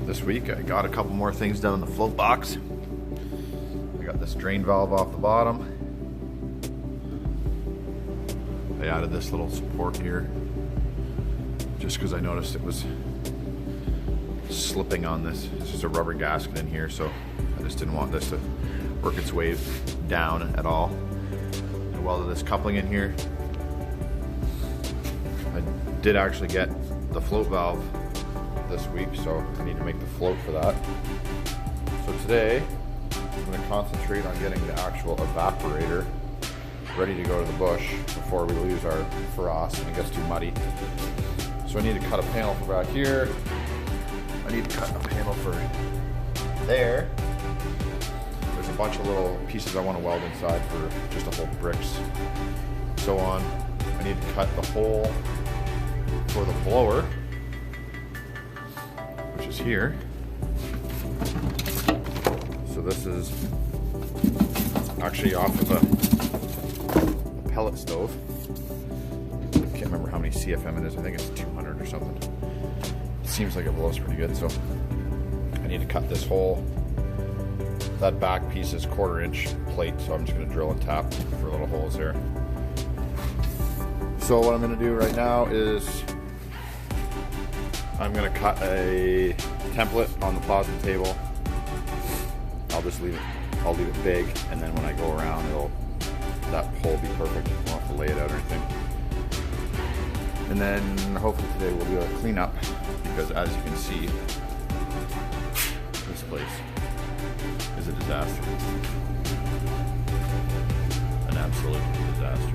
this week. I got a couple more things done in the float box. I got this drain valve off the bottom. I added this little support here just because I noticed it was slipping on this. This is a rubber gasket in here, so I just didn't want this to work its way down at all. I welded this coupling in here. I did actually get the float valve this week, so I need to make the float for that. So today I'm going to concentrate on getting the actual evaporator ready to go to the bush before we lose our frost and it gets too muddy. So I need to cut a panel for back here. I need to cut a panel for there. There's a bunch of little pieces I want to weld inside for just to hold bricks, so on. I need to cut the hole for the blower, which is here. So this is actually off of a pellet stove. I can't remember how many CFM it is. I think it's 200 or something. It seems like it blows pretty good, so I need to cut this hole. That back piece is 1/4 inch plate, so I'm just going to drill and tap for little holes there. So what I'm going to do right now is I'm going to cut a template on the plasma table. I'll just leave it big, and then when I go around, that hole will be perfect. I won't have to lay it out or anything. And then hopefully today we'll do a cleanup, because as you can see, this place is a disaster. An absolute disaster.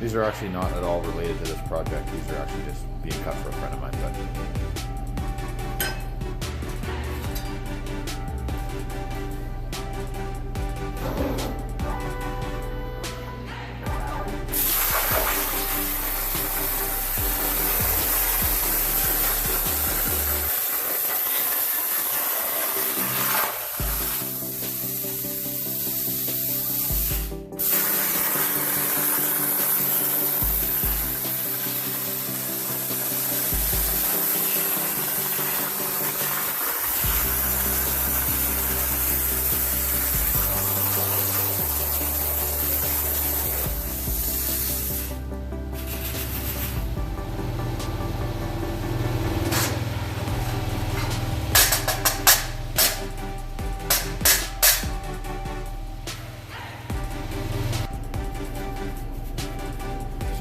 These are actually not at all related to this project. These are actually just being cut for a friend of mine.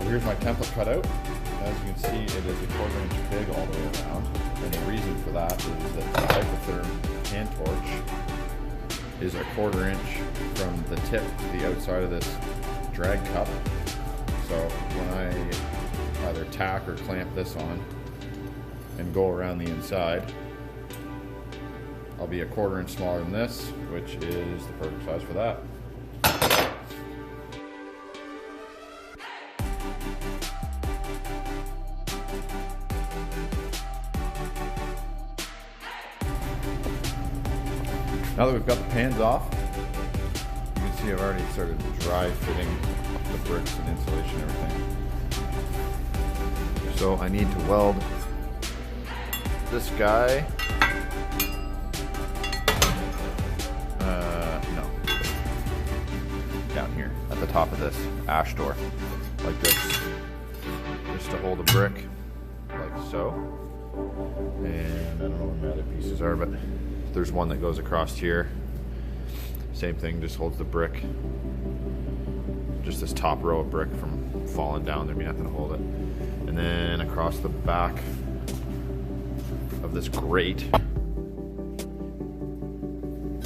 Here's my template cut out. As you can see, it is a 1/4 inch big all the way around. And the reason for that is that the Hypertherm hand torch is a 1/4 inch from the tip to the outside of this drag cup. So when I either tack or clamp this on and go around the inside, I'll be a 1/4 inch smaller than this, which is the perfect size for that. Now that we've got the pans off, you can see I've already started dry fitting the bricks and insulation and everything. So I need to weld this guy. No. Down here at the top of this ash door, like this. Just to hold a brick, like so. And I don't know where my other pieces are, but there's one that goes across here. Same thing, just holds the brick. Just this top row of brick from falling down, there'd be nothing to hold it. And then across the back of this grate,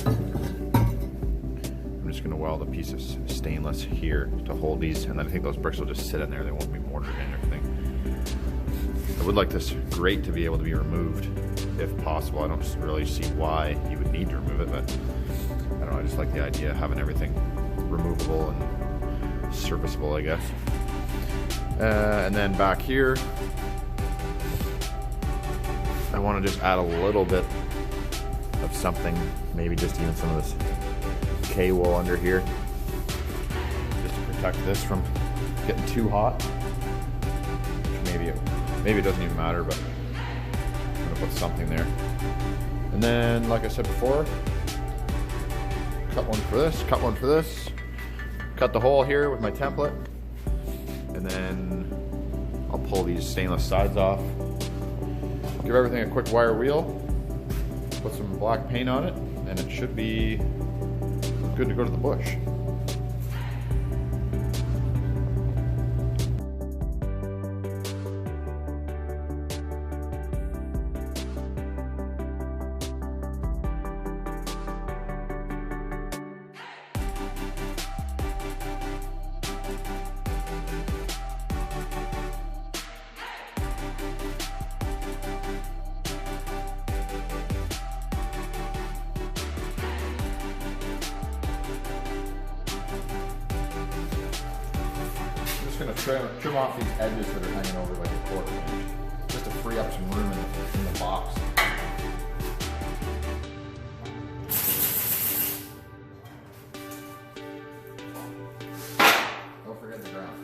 I'm just gonna weld a piece of stainless here to hold these, and then I think those bricks will just sit in there, they won't be mortared in or anything. I would like this grate to be able to be removed if possible. I don't really see why you would need to remove it, but I don't know, I just like the idea of having everything removable and serviceable, I guess. And then back here, I want to just add a little bit of something, maybe just even some of this K-wool under here, just to protect this from getting too hot. Maybe it doesn't even matter, but I'm gonna put something there. And then, like I said before, cut one for this, cut one for this, cut the hole here with my template, and then I'll pull these stainless sides off, give everything a quick wire wheel, put some black paint on it, and it should be good to go to the bush. I'm just going to trim off these edges that are hanging over like a quarter inch, just to free up some room in the box. Don't forget the ground.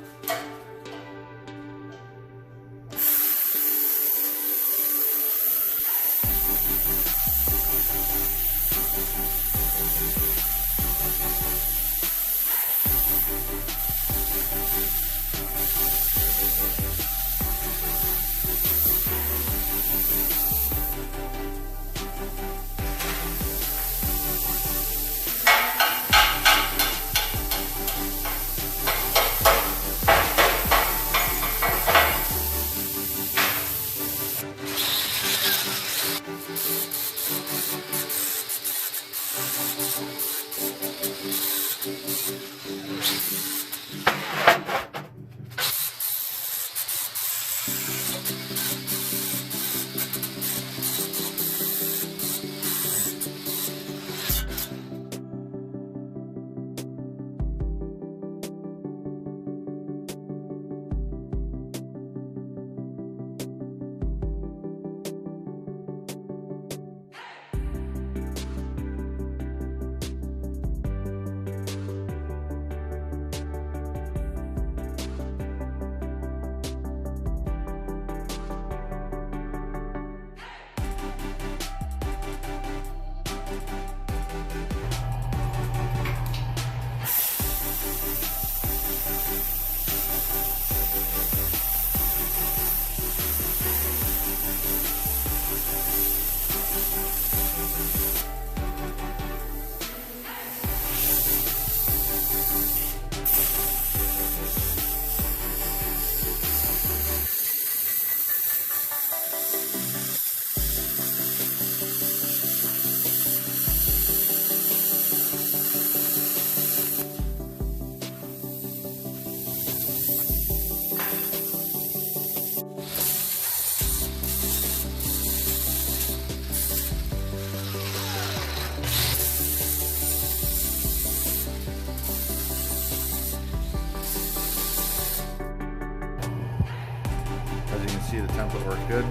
See, the template worked good.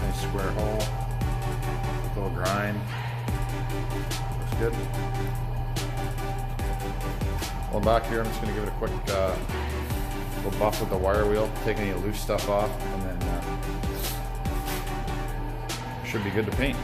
Nice square hole, a little grind. Looks good. Well, back here, I'm just going to give it a quick little buff with the wire wheel, take any loose stuff off, and then should be good to paint.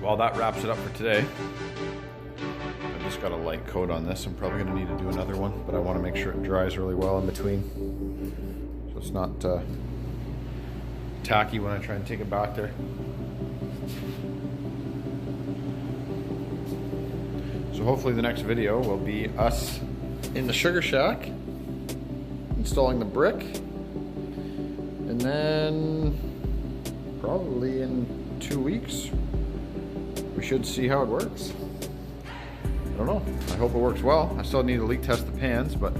Well, that wraps it up for today. I just got a light coat on this. I'm probably going to need to do another one, but I want to make sure it dries really well in between, so it's not tacky when I try and take it back there. So hopefully the next video will be us in the sugar shack installing the brick, and then probably in 2 weeks we should see how it works. I don't know. I hope it works well. I still need to leak test the pans, but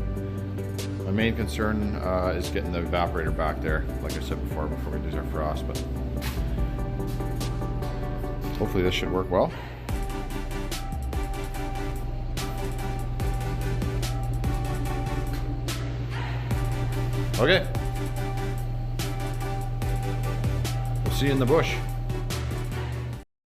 my main concern is getting the evaporator back there, like I said before we do our frost. But hopefully this should work well. Okay. We'll see you in the bush.